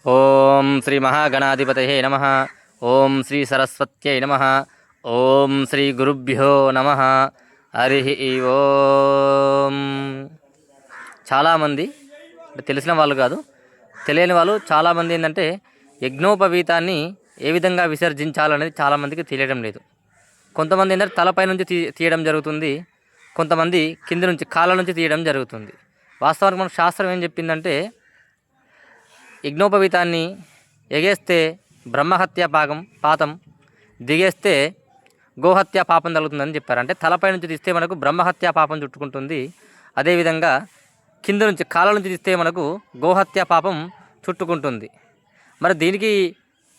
ఓం శ్రీ మహాగణాధిపతయే నమః. ఓం శ్రీ సరస్వత్యై నమః. ఓం శ్రీ గురుభ్యో నమః. హరి ఓం. చాలామంది తెలిసిన వాళ్ళు కాదు, తెలియని వాళ్ళు చాలామంది ఏంటంటే యజ్ఞోపవీతాన్ని ఏ విధంగా విసర్జించాలనేది చాలామందికి తెలియడం లేదు. కొంతమంది ఏంటంటే తలపై నుంచి తీయడం జరుగుతుంది, కొంతమంది కింద నుంచి కాళ్ళ నుంచి తీయడం జరుగుతుంది. వాస్తవానికి మన శాస్త్రం ఏం చెప్పిందంటే యజ్ఞోపవీతాన్ని ఎగేస్తే బ్రహ్మహత్య పాతం, దిగేస్తే గోహత్య పాపం తగులుతుందని చెప్పారు. అంటే తలపై నుంచి తీస్తే మనకు బ్రహ్మహత్య పాపం చుట్టుకుంటుంది, అదేవిధంగా కింద నుంచి కాళ్ళ నుంచి తీస్తే మనకు గోహత్య పాపం చుట్టుకుంటుంది. మరి దీనికి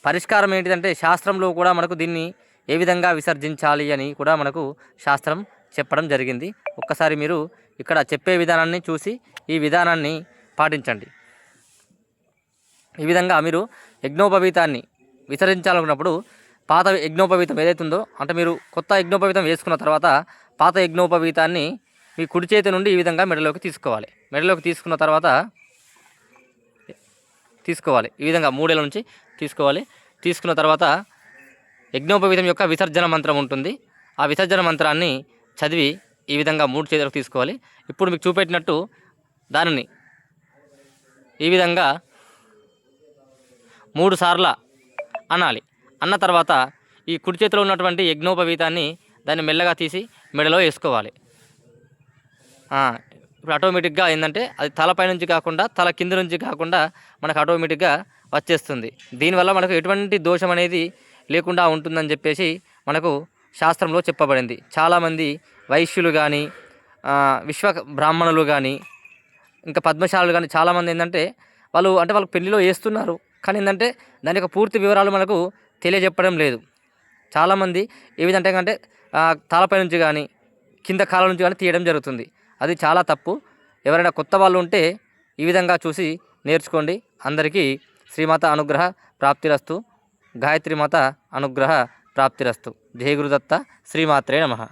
పరిష్కారం ఏంటిదంటే శాస్త్రంలో కూడా మనకు దీన్ని ఏ విధంగా విసర్జించాలి అని కూడా మనకు శాస్త్రం చెప్పడం జరిగింది. ఒక్కసారి మీరు ఇక్కడ చెప్పే విధానాన్ని చూసి ఈ విధానాన్ని పాటించండి. ఈ విధంగా మీరు యజ్ఞోపవీతాన్ని విసర్జించాలనుకున్నప్పుడు పాత యజ్ఞోపవీతం ఏదైతుందో, అంటే మీరు కొత్త యజ్ఞోపవీతం వేసుకున్న తర్వాత పాత యజ్ఞోపవీతాన్ని మీ కుడి చేతి నుండి ఈ విధంగా మెడలోకి తీసుకోవాలి. మెడలోకి తీసుకున్న తర్వాత ఈ విధంగా మూడేళ్ళ నుంచి తీసుకోవాలి. తీసుకున్న తర్వాత యజ్ఞోపవీతం యొక్క విసర్జన మంత్రం ఉంటుంది. ఆ విసర్జన మంత్రాన్ని చదివి ఈ విధంగా 3 చేతులకు తీసుకోవాలి. ఇప్పుడు మీకు చూపెట్టినట్టు దానిని ఈ విధంగా 3 సార్లు అనాలి. అన్న తర్వాత ఈ కుడి చేతిలో ఉన్నటువంటి యజ్ఞోపవీతాన్ని దాన్ని మెల్లగా తీసి మెడలో వేసుకోవాలి. ఇప్పుడు ఆటోమేటిక్గా ఏంటంటే అది తలపై నుంచి కాకుండా తల కింద నుంచి కాకుండా మనకు ఆటోమేటిక్గా వచ్చేస్తుంది. దీనివల్ల మనకు ఎటువంటి దోషం అనేది లేకుండా ఉంటుందని చెప్పేసి మనకు శాస్త్రంలో చెప్పబడింది. చాలామంది వైశ్యులు కానీ విశ్వ బ్రాహ్మణులు కానీ ఇంకా పద్మశాలులు కానీ చాలామంది ఏంటంటే వాళ్ళు పెళ్లిలో వేస్తున్నారు, కానీ ఏంటంటే దాని యొక్క పూర్తి వివరాలు మనకు తెలియజెప్పడం లేదు. చాలామంది ఏ విధంగా అంటే తలపై నుంచి కానీ కింద కాళ్ళ నుంచి కానీ తీయడం జరుగుతుంది. అది చాలా తప్పు. ఎవరైనా కొత్త వాళ్ళు ఉంటే ఈ విధంగా చూసి నేర్చుకోండి. అందరికీ శ్రీమాత అనుగ్రహ ప్రాప్తిరస్తు. గాయత్రి మాత అనుగ్రహ ప్రాప్తిరస్తు. జయ గురుదత్త. శ్రీమాత్రే నమః.